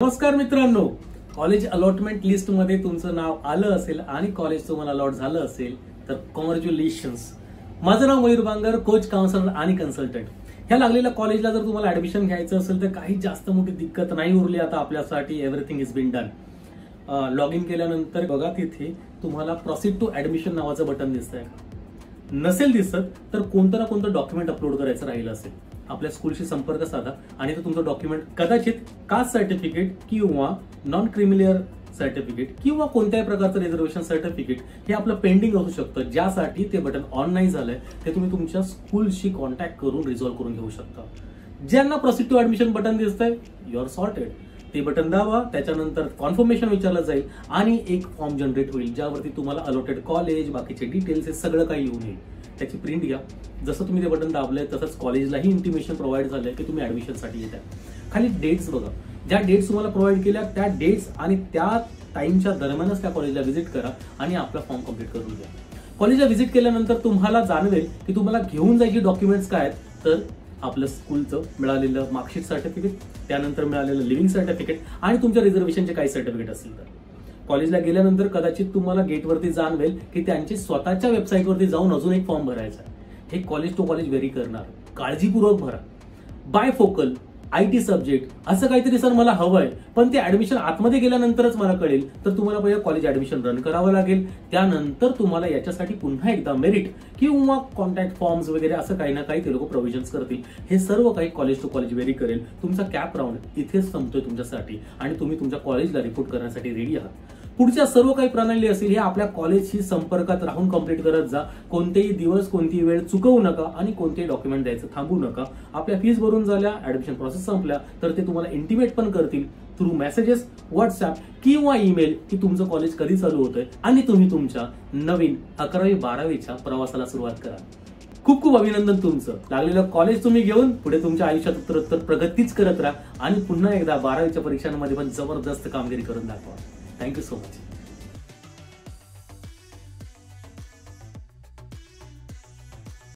नमस्कार मित्रांनो, college allotment list मध्ये तुमचं नाव आलं असेल आणि कॉलेज तुम्हाला अलॉट झालं असेल तर कॉंग्रॅच्युलेशन्स. माझं नाव मयूर बांगर, कोच, काउन्सिलर आणि कन्सल्टंट. ह्या लागलेल्या कॉलेजला जर तुम्हाला ऍडमिशन घ्यायचं असेल तर काही जास्त मोठी दिक्कत नाही उरली आता आपल्यासाठी. Everything is been done. Log in केल्यानंतर बघा तिथे तुम्हाला प्रोसीड टू ऍडमिशन नावाचं बटन दिसतंय. नसेल दिसत तर कोणतं ना कोणतं डॉक्युमेंट अपलोड करायचं राहिलं असेल, आपल्या स्कूलशी संपर्क साधा आणि तो तुमचं डॉक्युमेंट कदाचित कास्ट सर्टिफिकेट किंवा नॉन क्रिमिलियर सर्टिफिकेट किंवा कोणत्याही प्रकारचं रिझर्वेशन सर्टिफिकेट हे आपलं पेंडिंग असू शकतं, ज्यासाठी ते बटन ऑन नाही झालंय ते तुम्ही तुमच्या स्कूलशी कॉन्टॅक्ट करून रिझॉल्व्ह करून घेऊ शकता. ज्यांना प्रोसीड टू ऍडमिशन बटन दिसतंय, यू आर सॉर्टेड. ते बटन दाबा, त्याच्यानंतर कॉन्फर्मेशन विचारलं जाईल आणि एक फॉर्म जनरेट होईल ज्यावरती तुम्हाला अलॉटेड कॉलेज, बाकीचे डिटेल्स हे सगळं काही येऊन येईल. त्याची प्रिंट घ्या. जसं तुम्ही ते बटन दाबलंय तसंच कॉलेजलाही इंटिमेशन प्रोव्हाइड झालंय की तुम्ही ऍडमिशनसाठी येत आहे. खाली डेट्स बघा, ज्या डेट्स तुम्हाला प्रोव्हाइड केल्या त्या डेट्स आणि त्या टाइमच्या दरम्यानच त्या कॉलेजला व्हिजिट करा आणि आपला फॉर्म कम्प्लीट करून घ्या. कॉलेजला व्हिजिट केल्यानंतर तुम्हाला जाणवेल की तुम्हाला घेऊन जायची डॉक्युमेंट्स काय आहेत. तर आपलं स्कूलचं मिळालेलं मार्कशीट सर्टिफिकेट, त्यानंतर मिळालेलं लिव्हिंग सर्टिफिकेट आणि तुमच्या रिझर्वेशनचे काही सर्टिफिकेट असतील तर. कॉलेजला गेल्यानंतर कदाचित तुम्हाला गेटवरती जाणवेल की त्यांची स्वतःच्या वेबसाईटवरती जाऊन अजून एक फॉर्म भरायचा आहे. हे कॉलेज टू कॉलेज व्हेरी करणार, काळजीपूर्वक भरा. बायफोकल, IT सब्जेक्ट असं काहीतरी सर मला हवंय पण ते ऍडमिशन आतमध्ये गेल्यानंतरच मला कळेल, तर तुम्हाला पहिले कॉलेज ऍडमिशन रन करावं लागेल. त्यानंतर तुम्हाला याच्यासाठी पुन्हा एकदा मेरिट किंवा कॉन्टॅक्ट फॉर्म्स वगैरे असं काही ना काही ते लोक प्रोव्हिजन्स करतील. हे सर्व काही कॉलेज टू कॉलेज व्हेरी करेल. तुमचा कॅप राऊंड इथेच संपतोय तुमच्यासाठी आणि तुम्ही तुमच्या कॉलेजला रिपोर्ट करण्यासाठी रेडी आहात. पुढच्या सर्व काही प्रणाली असेल हे आपल्या कॉलेजशी संपर्कात राहून कंप्लीट करत जा. कोणतेही दिवस, कोणतीही वेळ चुकवू नका आणि कोणतेही डॉक्युमेंट द्यायचं थांबू नका. आपल्या फीस भरून झाल्या, ऍडमिशन प्रोसेस संपल्या तर ते तुम्हाला इंटिमेट पण करतील थ्रू मेसेजेस, व्हॉट्सअप किंवा ईमेल की तुमचं कॉलेज कधी चालू होतंय आणि तुम्ही तुमच्या नवीन 11वी-12वीच्या प्रवासाला सुरुवात करा. खूप खूप अभिनंदन तुमचं. लागलेलं कॉलेज तुम्ही घेऊन पुढे तुमच्या आयुष्यात उत्तरोत्तर प्रगतीच करत राहा आणि पुन्हा एकदा 12वीच्या परीक्षांमध्ये पण जबरदस्त कामगिरी करून दाखवा. Thank you so much.